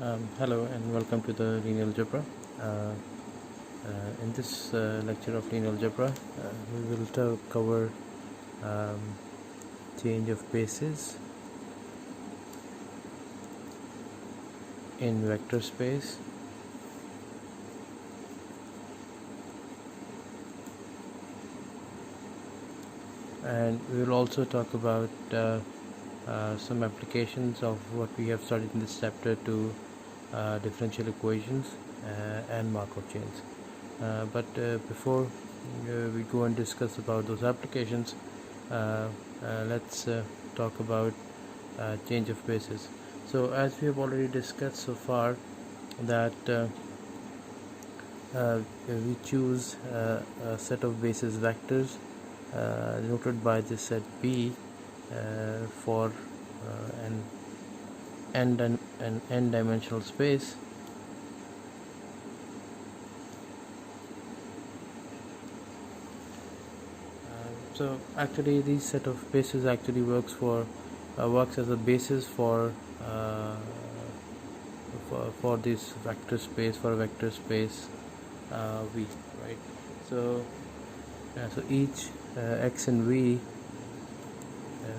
Hello and welcome to the linear algebra. In this lecture of linear algebra, we will cover um, change of bases in vector space, and we will also talk about some applications of what we have studied in this chapter to differential equations and Markov chains. But before we go and discuss about those applications, let's talk about change of bases. So as we have already discussed so far that we choose a set of basis vectors denoted by this set B for an n-dimensional space. So actually these set of bases actually works as a basis for this vector space, for a vector space V, right? So each x in V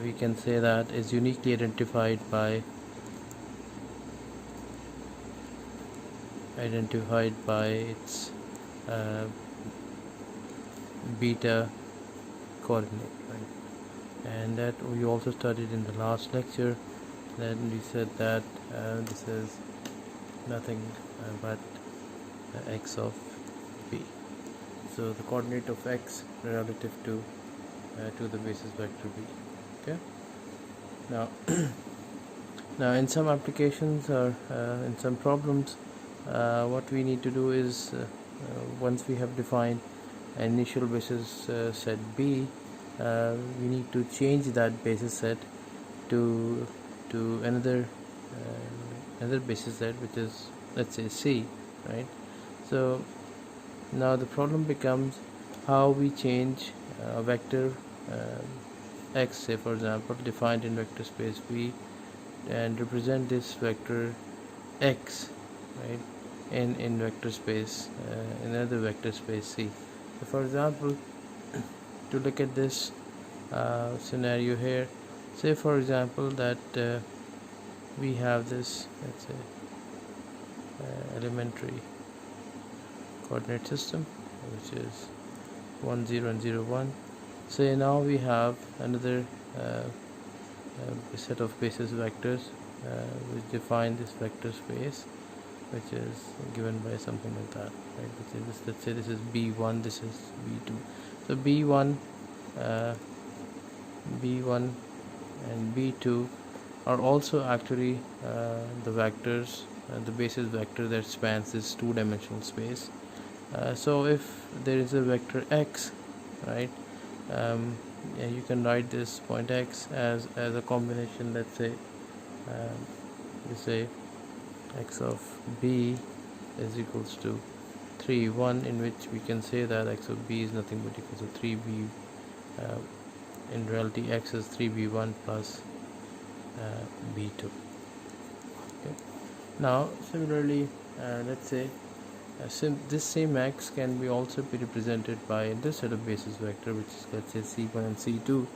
we can say that is uniquely identified by its beta coordinate, right? And that we also studied in the last lecture. Then we said that this is nothing but x of b. So the coordinate of x relative to the basis vector b. Okay. Now, now in some applications or in some problems, what we need to do is once we have defined an initial basis set B, we need to change that basis set to another basis set, which is, let's say, C, right? So now the problem becomes how we change a vector x, say for example, defined in vector space B, and represent this vector x, right, in vector space in another vector space C. So for example, to look at this scenario here, say for example that we have this, let's say, elementary coordinate system, which is 1 0 and 0 1. So now we have another set of basis vectors which define this vector space, which is given by something like that, right? Which is this, let's say this is B1, this is B2. So B1 and B2 are also actually the vectors, the basis vector that spans this two-dimensional space. So if there is a vector x, right, yeah, you can write this point x as a combination, let's say you say x of b is equals to 3 1, in which we can say that x of b is nothing but equals to 3b. In reality, x is 3b1 plus b2. Okay. Now similarly, let's say this same x can be also be represented by this set of basis vector, which is, let's say, c1 and c2,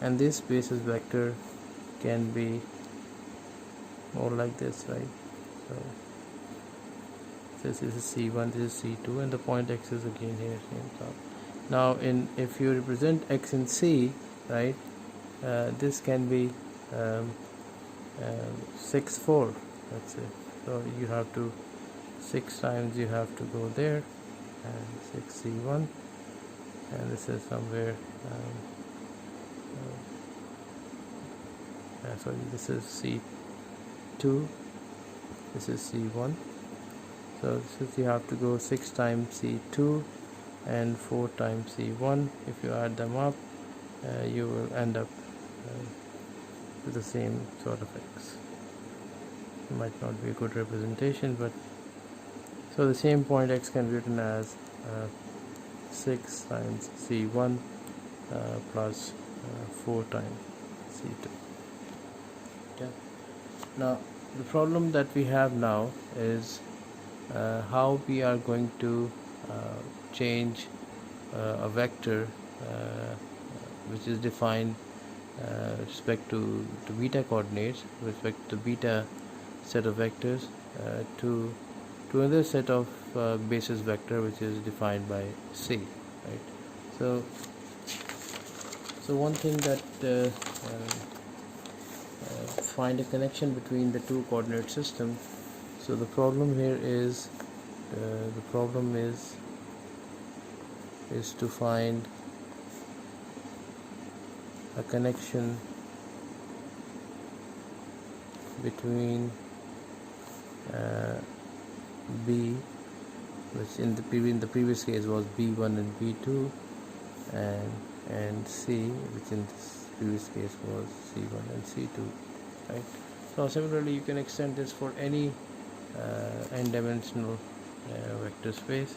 and this basis vector can be more like this, right? So this is c1, this is c2, and the point x is again here, same top. Now if you represent x in c, right, this can be 6 4, let's say. So you have to 6 times you have to go there, and 6 c1, and this is somewhere sorry, this is c2, this is c1. So this is, you have to go 6 times c2 and 4 times c1. If you add them up, you will end up with the same sort of x. It might not be a good representation, but so the same point x can be written as 6 times c1 plus 4 times c2. Okay. Now the problem that we have now is how we are going to change a vector which is defined respect to beta coordinates, with respect to beta set of vectors, to another set of basis vector which is defined by C, right? So one thing that find a connection between the two coordinate system. So the problem here is to find a connection between B, which in the previous case was B1 and B2, and C, which in this previous case was C1 and C2, right? So similarly you can extend this for any n-dimensional vector space.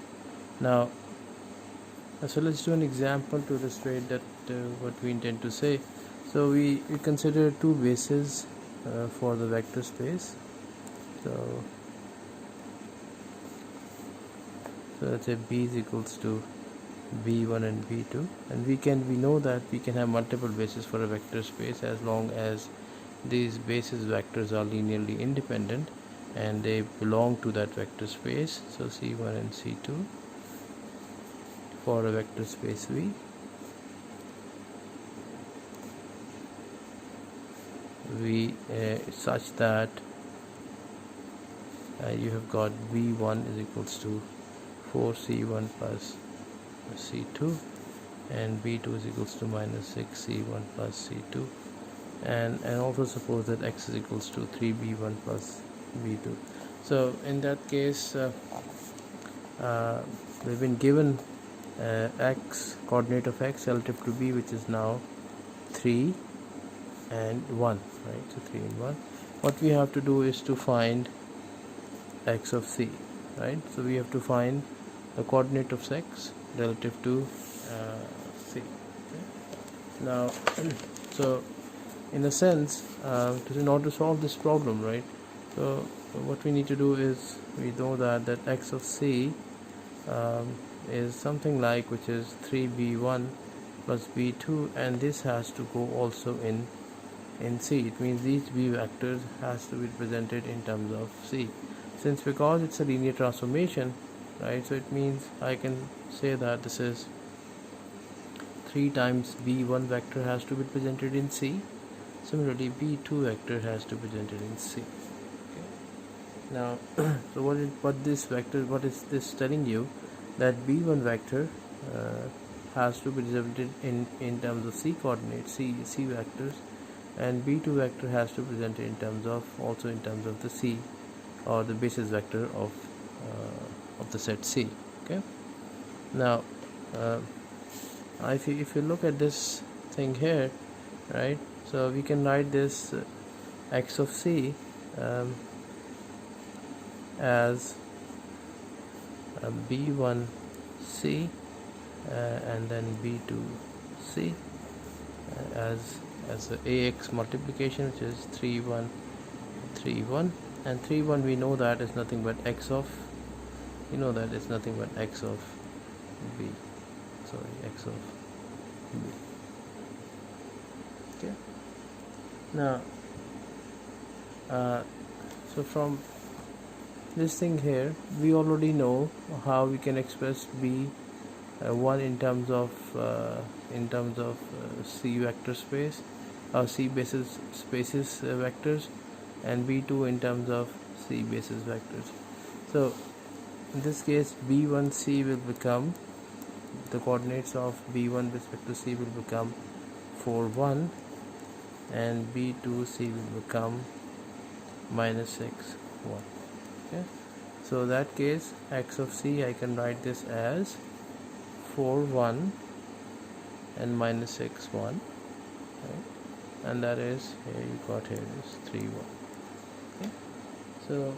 Now so let's do an example to illustrate that what we intend to say. So we consider two bases for the vector space. So let's say B is equals to B1 and B2, and we know that we can have multiple bases for a vector space as long as these basis vectors are linearly independent and they belong to that vector space. So C1 and C2 for a vector space V. Such that you have got B1 is equals to 4C1 plus C2, and B2 is equals to minus 6C1 plus C2, and also suppose that X is equals to 3B1 plus B2. So in that case we've been given X, coordinate of X relative to B, which is now 3 and 1, right? So 3 and 1. What we have to do is to find X of C, right? So we have to find the coordinate of X relative to C. Okay? Now so in a sense in order to solve this problem, right, so what we need to do is, we know that X of C is something like, which is 3B1 plus B2, and this has to go also in C. It means these B vectors has to be represented in terms of C, because it's a linear transformation, right? So it means I can say that this is 3 times B1 vector has to be represented in C. Similarly, B2 vector has to be represented in C. Okay. Now so what is this telling you? That B1 vector has to be represented in terms of C coordinates, C vectors, and B2 vector has to be presented in terms of the C, or the basis vector of the set C. Okay. Now if you look at this thing here, right, so we can write this X of C as B1C and then B2C as the AX multiplication, which is 3 1 3 1, and 3 1 we know that is nothing but X of B. X of B. Okay. Now so from this thing here, we already know how we can express B1 in terms of C vector space, or C basis spaces vectors, and B2 in terms of C basis vectors. So in this case, B1C will become, the coordinates of B1 with respect to C will become 4 1, and B2C will become minus 6 1. Okay. So in that case, X of C, I can write this as 4 1 and minus 6 1, right? And that is, here you got, here is 3 1. Okay. So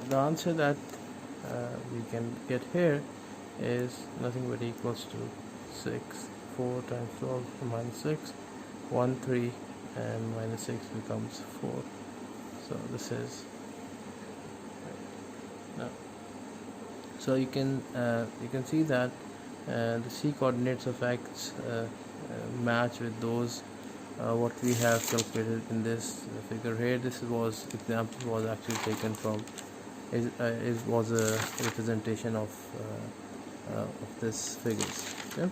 the answer that we can get here is nothing but equals to 6, 4 times 12 minus 6, 1 3 and minus 6 becomes 4. So this is now. So you can see that the C coordinates of x match with those what we have calculated in this figure here. This example was actually taken from was a representation of this figures. Okay,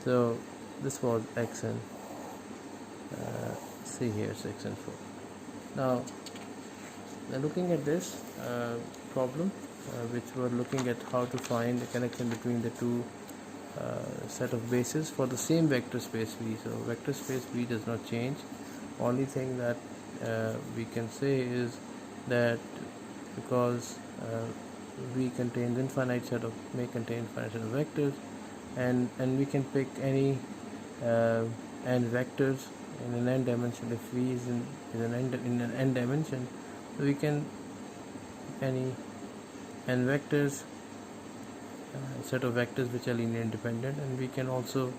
so this was x and see here 6 and 4. Now looking at this problem, which we're looking at how to find the connection between the two set of bases for the same vector space V. So vector space V does not change. Only thing that we can say is that because V contains infinite set of vectors, and we can pick any n vectors in an n dimension. If V is in an n dimension, so we can pick any n vectors, set of vectors which are linear independent, and we can also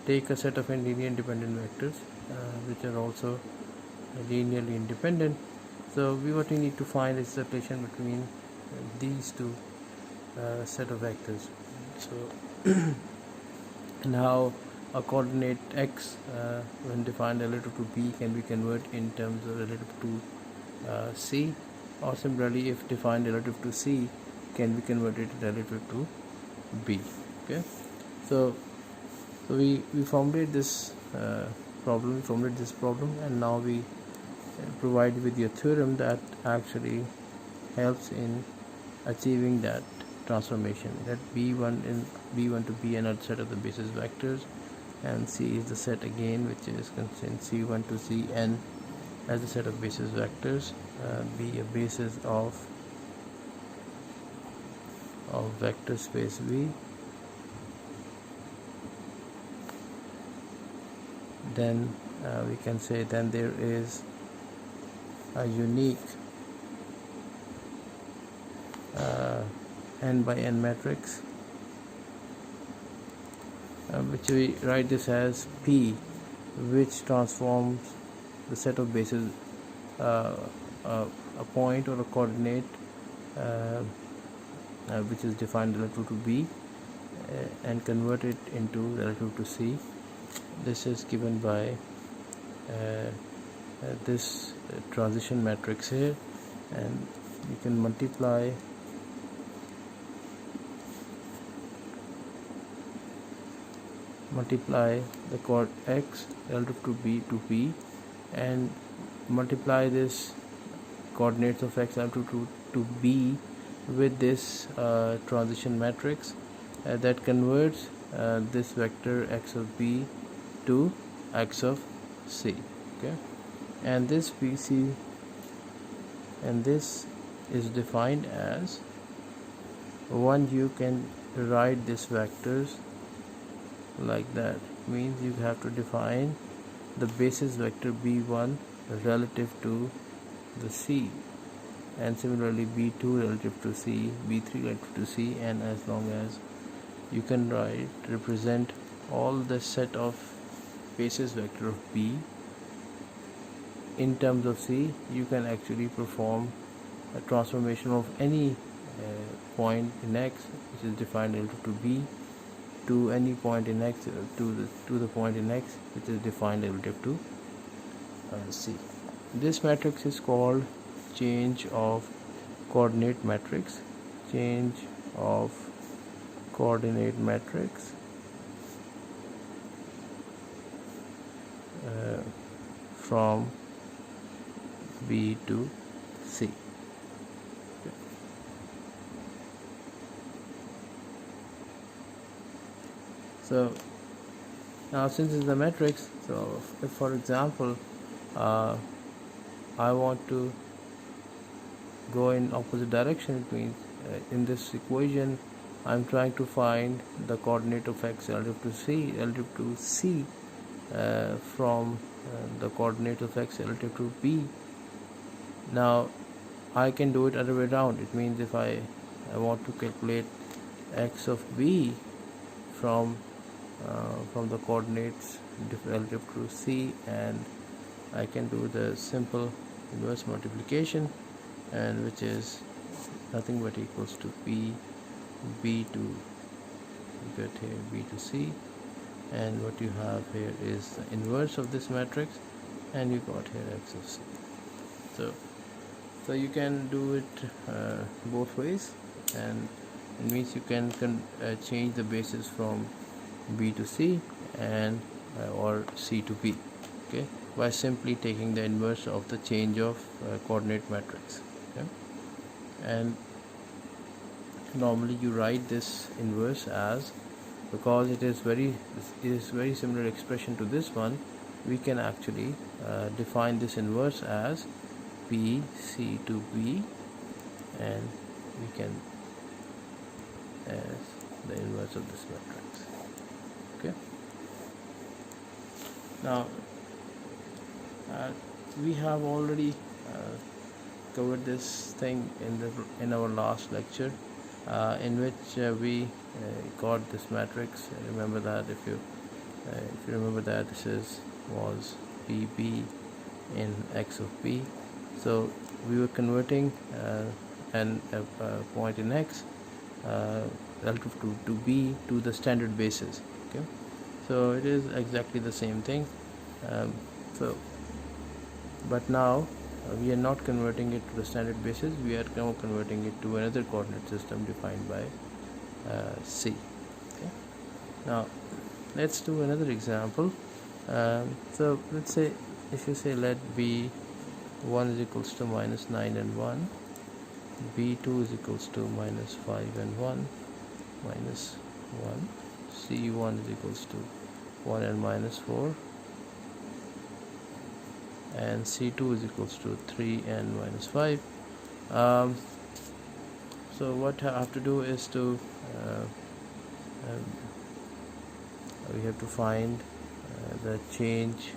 take a set of linear independent vectors which are also linearly independent. So what we need to find is the relation between these two set of vectors. So now a coordinate x when defined relative to b can be converted in terms of relative to c, or similarly if defined relative to c can be converted relative to b. Okay, so we formulate this problem, and now we provide with your theorem that actually helps in achieving that transformation, that b1 to b another set of the basis vectors, and c is the set again which is contained c1 to cn as a set of basis vectors, be a basis of vector space V. Then we can say then there is a unique n by n matrix, which we write this as P, which transforms the set of bases a point or a coordinate which is defined relative to B and convert it into relative to C. This is given by this transition matrix here, and you can multiply the chord x relative to b and multiply this coordinates of x relative to b with this transition matrix that converts this vector x of b to x of c. Okay, and this bc, and this is defined as one. You can write these vectors like that. Means you have to define the basis vector b1 relative to the c, and similarly b2 relative to c, b3 relative to c, and as long as you can represent all the set of basis vector of b in terms of c, you can actually perform a transformation of any point in x which is defined relative to b to any point in x to the point in x which is defined relative to c. This matrix is called change of coordinate matrix. Change of coordinate matrix from B to C. Okay. So now since it's a matrix, so if for example I want to go in opposite direction, it means in this equation I'm trying to find the coordinate of x relative to c from the coordinate of x relative to b. Now I can do it other way around. It means if I want to calculate x of b from the coordinates relative to c and I can do the simple inverse multiplication, and which is nothing but equals to P B to, you get here B to C, and what you have here is the inverse of this matrix, and you got here X of C. So you can do it both ways, and it means you can change the basis from B to C and or C to B, okay, by simply taking the inverse of the change of coordinate matrix. Okay? And normally you write this inverse as, because it is very similar expression to this one, we can actually define this inverse as P C to B, and we can as the inverse of this matrix. Okay. Now we have already covered this thing in our last lecture, in which we got this matrix. Remember that if you remember that this was PB in X of B. So we were converting a point in X relative to B to the standard basis. Okay, so it is exactly the same thing. But now we are not converting it to the standard basis, we are now converting it to another coordinate system defined by C. Okay. Now let's do another example. So let's say, if you say let B1 is equals to minus 9 and 1, B2 is equals to minus 5 and 1, minus 1, C1 is equals to 1 and minus 4, and C2 is equals to 3 and minus 5. So what I have to do is to we have to find the change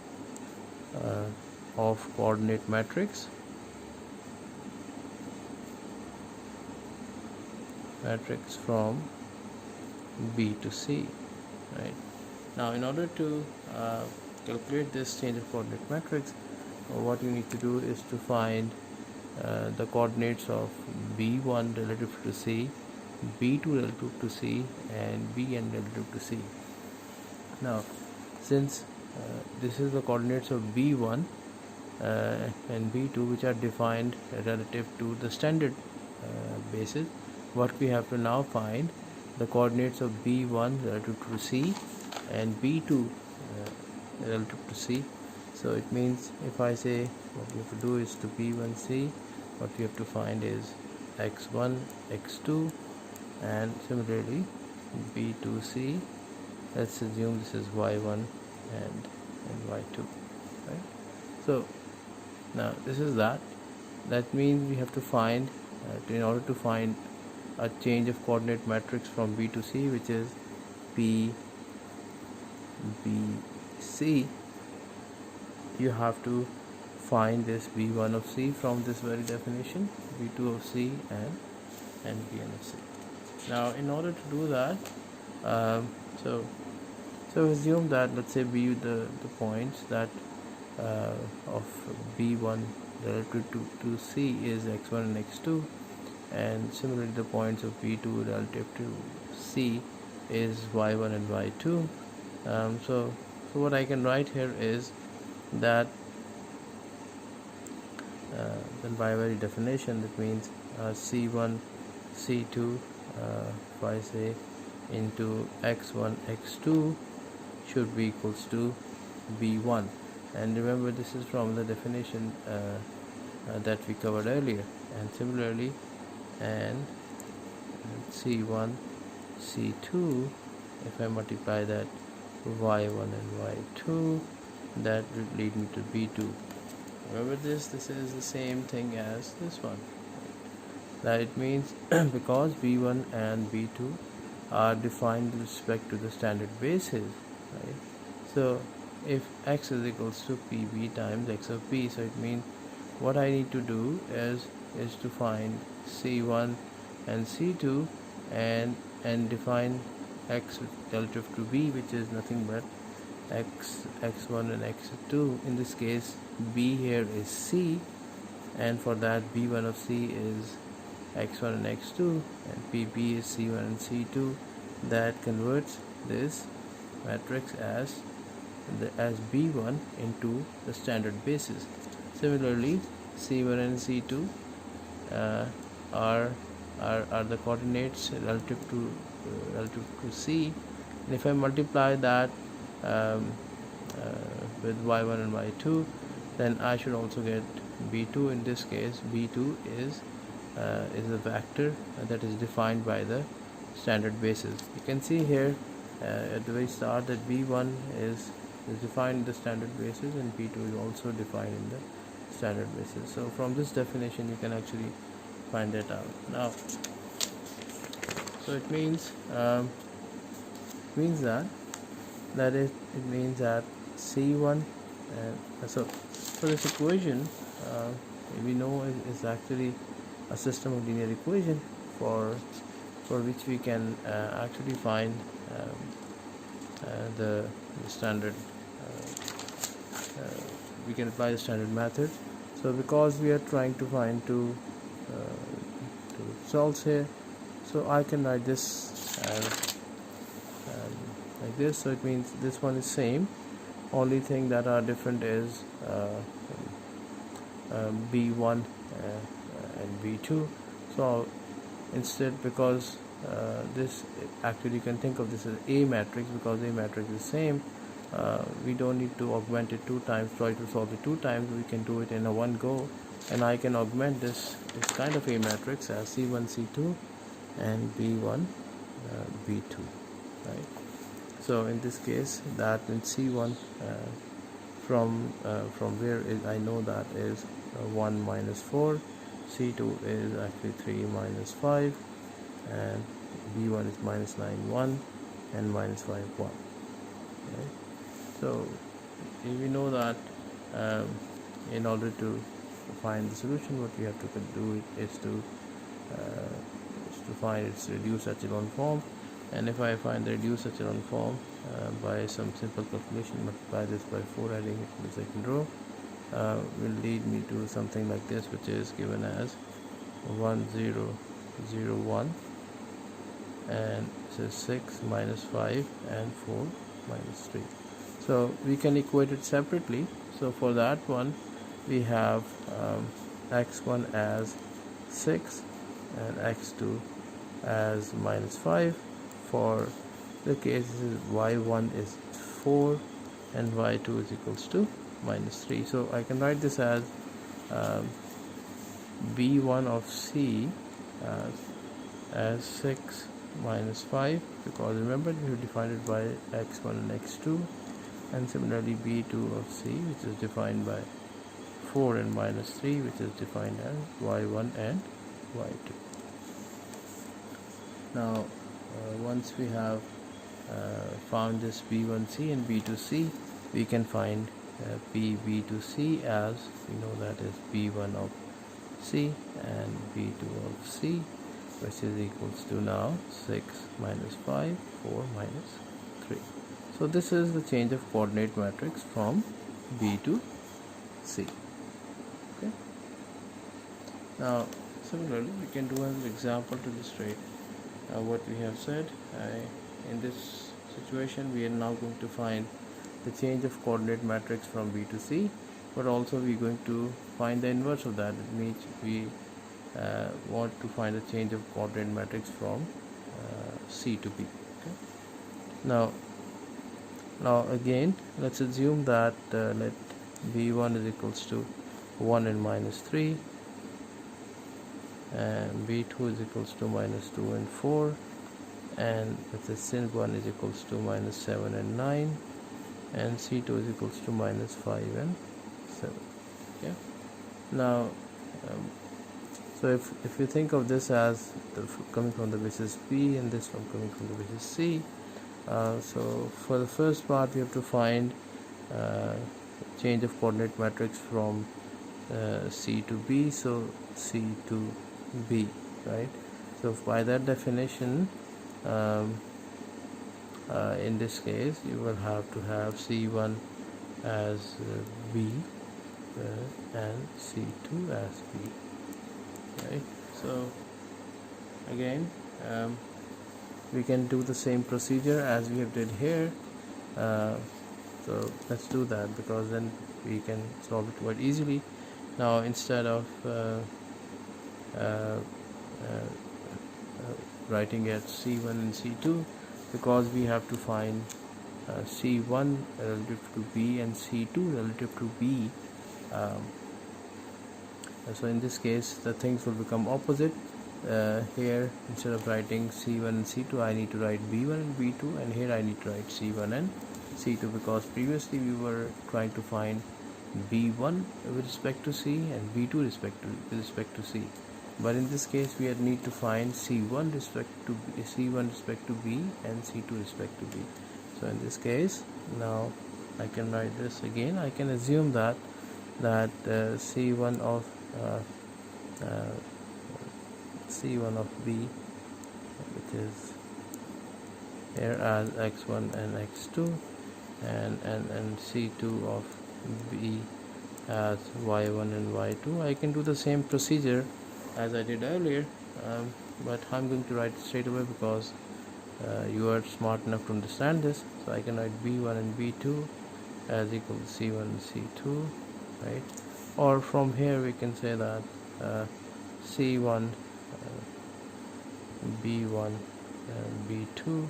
of coordinate matrix from B to C. Right now, in order to calculate this change of coordinate matrix, what you need to do is to find the coordinates of B1 relative to C, B2 relative to C, and Bn relative to C. Now, since this is the coordinates of B1 and B2, which are defined relative to the standard basis, what we have to now find the coordinates of B1 relative to C and B2 relative to C. So it means if I say what you have to do is to B1C, what you have to find is x1, x2, and similarly B2C, let's assume this is y1 and y2, right? So now this is that means we have to find in order to find a change of coordinate matrix from B to C, which is P B C, you have to find this B1 of C from this very definition, B2 of C, and Bn of C. Now in order to do that, so assume that, let's say the points that of B1 relative to C is x1 and x2, and similarly the points of B2 relative to C is y1 and y2. So what I can write here is that then by very definition, that means C1 C2 if I say into x1 x2 should be equals to B1, and remember this is from the definition that we covered earlier. And similarly, and C1 C2, if I multiply that y1 and y2, that would lead me to B2. Remember this is the same thing as this one. That it means because B1 and B2 are defined with respect to the standard basis, right? So if x is equals to PB times x of B, so it means what I need to do is to find C1 and C2 and define x relative to B, which is nothing but x1 and x2. In this case, b here is c, and for that b1 of c is x1 and x2, and pp is c1 and c2. That converts this matrix as b1 into the standard basis. Similarly, c1 and c2 uh, are the coordinates relative to c, and if I multiply that um, with y1 and y2, then I should also get b2. In this case, b2 is a vector that is defined by the standard basis. You can see here at the very start that b1 is defined in the standard basis, and b2 is also defined in the standard basis. So from this definition you can actually find that out. Now, so it means that it means that c1 so this equation we know is actually a system of linear equation for which we can actually find the standard we can apply the standard method. So because we are trying to find two results here, so I can write this as like this. So it means this one is same, only thing that are different is b1 and b2. So instead, because this actually you can think of this as a matrix, because a matrix is same, we don't need to augment it two times, try to solve it two times. We can do it in a one go, and I can augment this kind of a matrix as c1 c2 and b1 b2, right? So in this case, that in c1 from where is I know that is 1 minus 4, c2 is actually 3 minus 5, and b1 is minus 9 1 and minus 5 1, right? So we know that in order to find the solution, what we have to do is to find its reduced echelon form. And if I find the reduced echelon form by some simple calculation, multiply this by 4, adding it to the second row, will lead me to something like this, which is given as 1 0 0 1, and this is 6 minus 5 and 4 minus 3. So we can equate it separately. So for that one, we have x1 as 6 and x2 as minus 5. For the case, y1 is 4 and y2 is equals to minus 3. So I can write this as b1 of c as 6 minus 5, because remember we have defined it by x1 and x2, and similarly b2 of c, which is defined by 4 and minus 3, which is defined as y1 and y2. Now once we have found this b1c and b2c, we can find b2c as, we know that is b1 of c and b2 of c, which is equals to now 6 minus 5, 4 minus 3. So this is the change of coordinate matrix from b to c. Okay. Now similarly, we can do an example to illustrate what we have said. In this situation, we are now going to find the change of coordinate matrix from b to c, but also we are going to find the inverse of that. It means we want to find a change of coordinate matrix from c to b. Okay. Now again, let's assume that let b1 is equals to 1 and minus 3, and b2 is equals to minus 2 and 4, and let's say sin1 is equals to minus 7 and 9, and c2 is equals to minus 5 and 7. Okay. Now so if you think of this as coming from the basis b, and this one coming from the basis c, so for the first part we have to find change of coordinate matrix from c to b, so c to b, right? So by that definition, in this case you will have to have C1 as B and C2 as B, right? So again we can do the same procedure as we have did here. So let's do that, because then we can solve it quite easily. Now instead of writing it C1 and C2, because we have to find C1 relative to B and C2 relative to B, so in this case the things will become opposite. Here instead of writing C1 and C2 I need to write B1 and B2, and here I need to write C1 and C2, because previously we were trying to find B1 with respect to C and B2 with respect to C, but in this case we need to find C1 respect to B and C2 respect to B. So in this case now I can write this again. I can assume that C1 of C1 of B, which is here as x1 and x2, and C2 of B as y1 and y2. I can do the same procedure as I did earlier, but I'm going to write it straight away because you are smart enough to understand this. So I can write B1 and B2 as equal to C1 and C2, right? Or from here we can say that C1 B1 and B2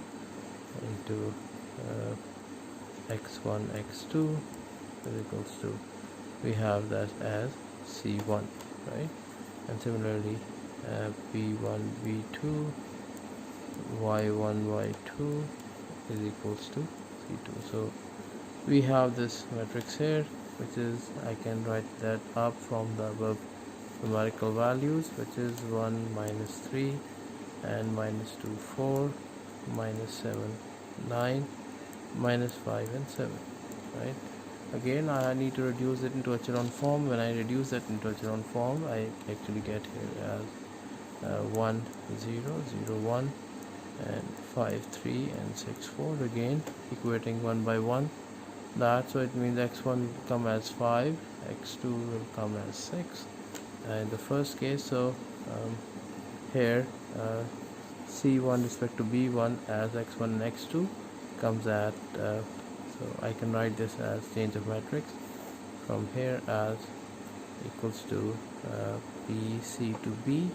into x1 x2 is equals to, we have that as C1, right? And similarly B1 B2 y1 y2 is equals to C2. So we have this matrix here, which is, I can write that up from the above numerical values, which is 1 minus 3 and minus 2 4 minus 7 9 minus 5 and 7, right? Again I need to reduce it into echelon form. When I reduce that into echelon form, I actually get here as 1 0 0 1 and 5 3 and 6 4, again equating one by one that. So it means x1 will come as 5, x2 will come as 6 in the first case. So here C1 respect to B1 as x1 and x2 comes at so I can write this as change of matrix from here as equals to BC to B,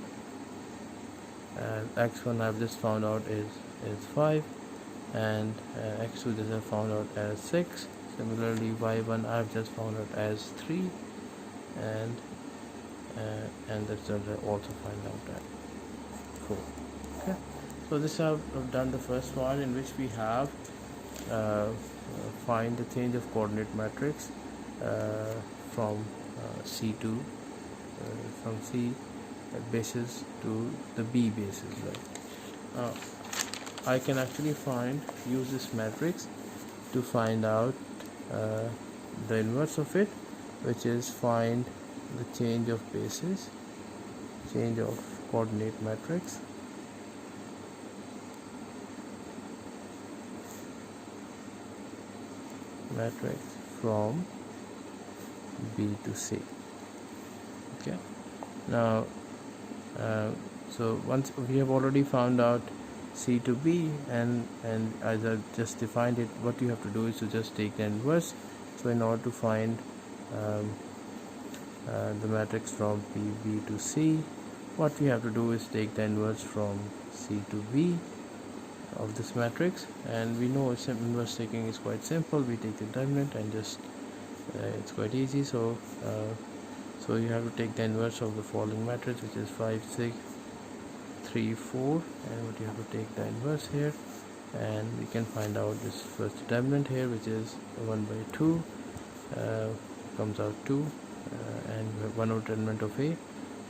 and x1 I've just found out is 5, and x2 just I found out as 6. Similarly y1 I've just found out as 3, and that's what I also find out at 4. Okay, so this I've done the first one, in which we have find the change of coordinate matrix from C2 from C basis to the B basis, right? I can actually use this matrix to find out the inverse of it, which is find the change of basis, change of coordinate matrix from B to C. Okay, now so once we have already found out C to B, and as I just defined it, what you have to do is to just take the inverse. So in order to find the matrix from B to C, what we have to do is take the inverse from C to B of this matrix, and we know inverse taking is quite simple. We take the determinant and just it's quite easy. So so you have to take the inverse of the following matrix, which is 5 6 3 4, and what you have to take the inverse here, and we can find out this first determinant here, which is 1 by 2 comes out 2, and we have one determinant of A,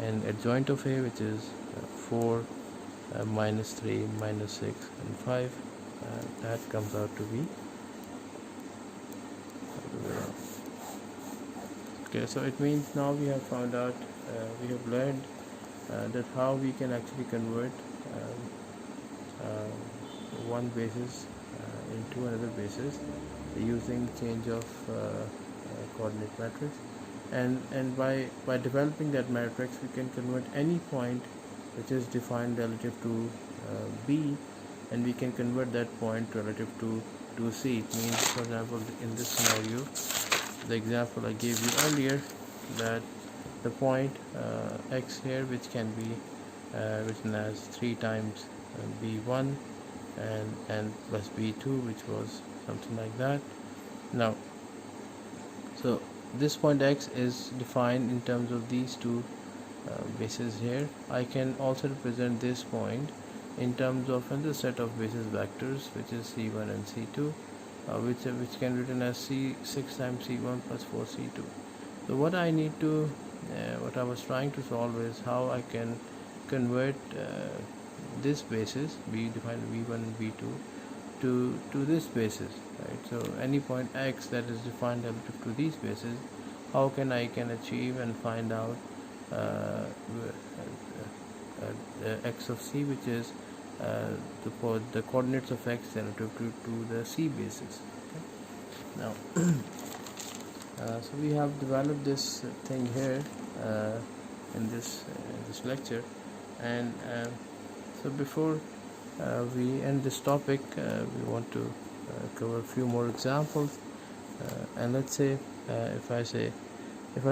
and adjoint of A, which is 4 minus 3 minus 6 and 5, that comes out to be okay. So it means now we have found out, we have learned that how we can actually convert one basis into another basis using change of coordinate matrix, and by developing that matrix we can convert any point which is defined relative to B, and we can convert that point relative to C. It means, for example, in this scenario, the example I gave you earlier, that the point x here, which can be written as 3 times b1 and plus b2, which was something like that. Now, so this point x is defined in terms of these two bases here. I can also represent this point in terms of another set of basis vectors, which is c1 and c2, which can be written as 6 times c1 plus 4 c2. So what I need to what I was trying to solve is how I can convert this basis, b defined b1 and b2, to this basis, right? So any point x that is defined relative to these bases, how can I achieve and find out x of c, which is the coordinates of x relative to the c basis. Okay? Now so we have developed this thing here in this lecture, and so before we end this topic, we want to cover a few more examples, and let's say if I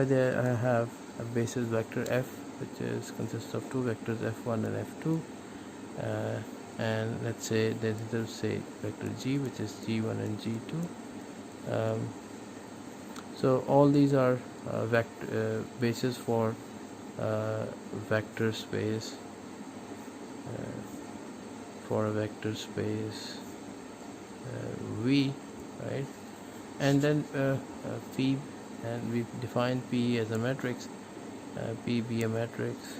have a basis vector f, which consists of two vectors f1 and f2, and let's say there's say vector g, which is g1 and g2. So all these are bases for vector space, for a vector space V, right? And then P, and we define P as a matrix, P be a matrix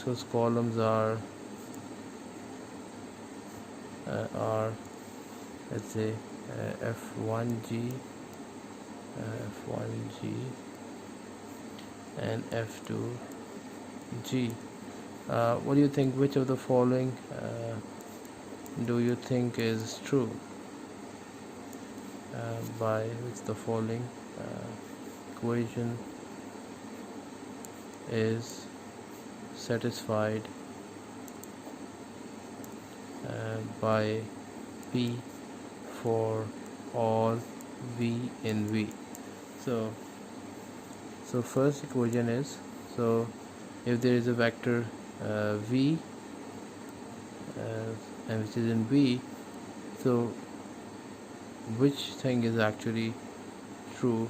whose columns are let's say f1g, f1g and f2g. What do you think? Which of the following do you think is true? By which the following equation is satisfied by P for all V in V? So first equation is, so if there is a vector V and which is in V, so which thing is actually true?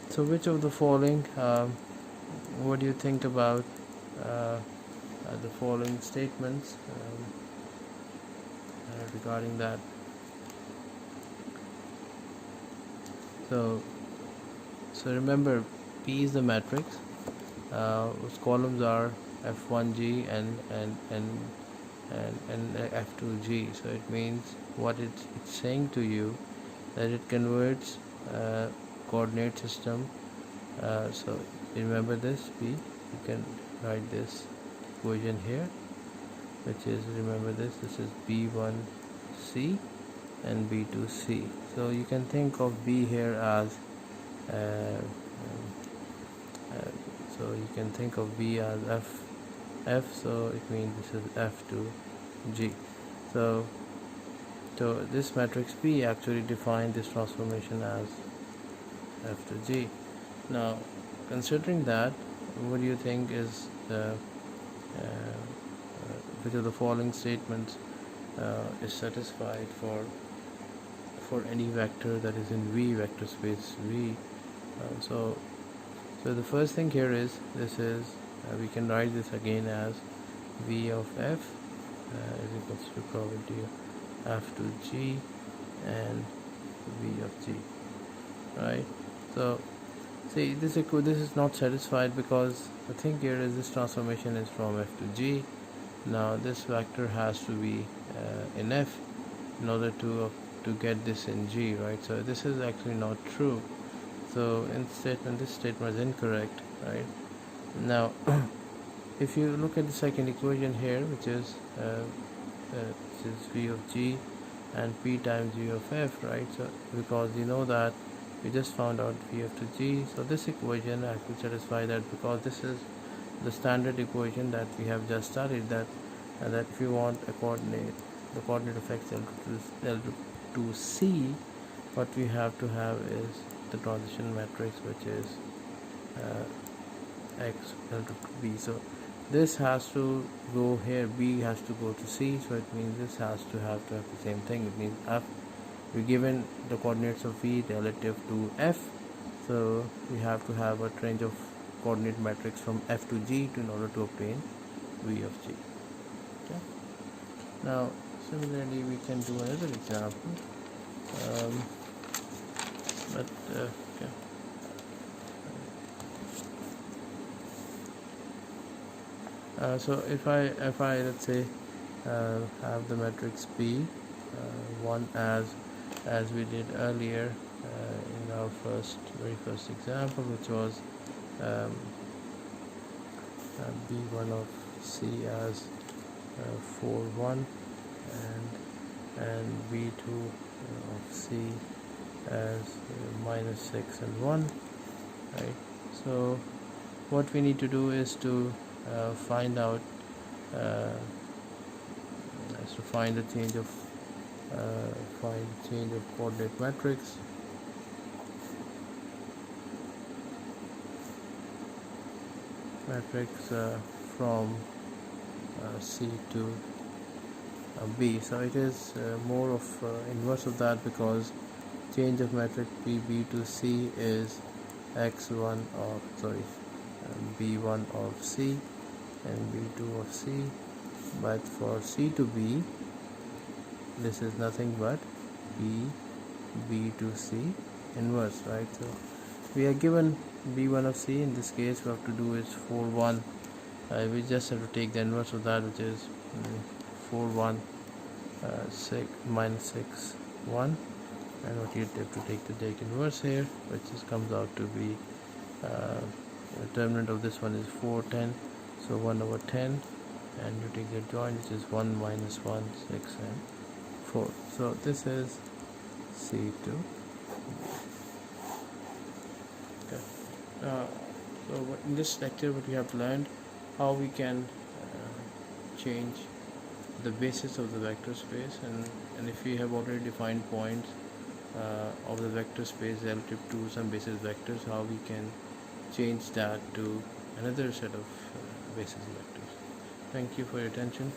So which of the following, what do you think about the following statements regarding that? So remember, P is the matrix whose columns are f1g and f2g. So it means what it's saying to you, that it converts coordinate system. So remember this P, you can write this equation here, which is, remember this is b1c and b2c. so you can think of B here as so you can think of B as f, so it means this is f2g. So this matrix P actually defined this transformation as f to g. Now, considering that, what do you think is the which of the following statements is satisfied for any vector that is in V, vector space V? So the first thing here is, this is we can write this again as V of f is equals to probability of f to g and V of g, right? So See, this is not satisfied because the thing here is this transformation is from f to g. Now this vector has to be in f in order to get this in g, right? So this is actually not true. So this statement is incorrect, right? Now if you look at the second equation here, which is v of g and p times v of f, right? So because you know that we just found out v of to g, so this equation actually satisfies that, because this is the standard equation that we have just studied, that if you want the coordinate of x L to c, what we have to have is the transition matrix, which is x L to b. So this has to go here, b has to go to c, so it means this has to have the same thing. It means f, we're given the coordinates of v relative to f, so we have to have a range of coordinate matrix from f to g in order to obtain v of g. Okay. Now similarly we can do another example, okay. So if I let's say have the matrix P one as we did earlier in our very first example, which was B1 of C as 4 1 and B2 of C as -6 and 1, right? So what we need to do is to find out find the change of coordinate matrix. From C to B. So it is more of inverse of that, because change of matrix B to C is x1 of B1 of C and B2 of C, but for C to B this is nothing but B to C inverse, right? So we are given B1 of C. In this case, what we have to do is 4 1. We just have to take the inverse of that, which is 4 1 6 minus 6 1, and what you have to take the inverse here, which comes out to be the determinant of this one is 4 10, so 1 over 10, and you take the adjoint, which is 1 minus 1 6 and 4. So this is C2. Okay. So in this lecture, what we have learned, how we can change the basis of the vector space, and if we have already defined points of the vector space relative to some basis vectors, how we can change that to another set of basis vectors. Thank you for your attention.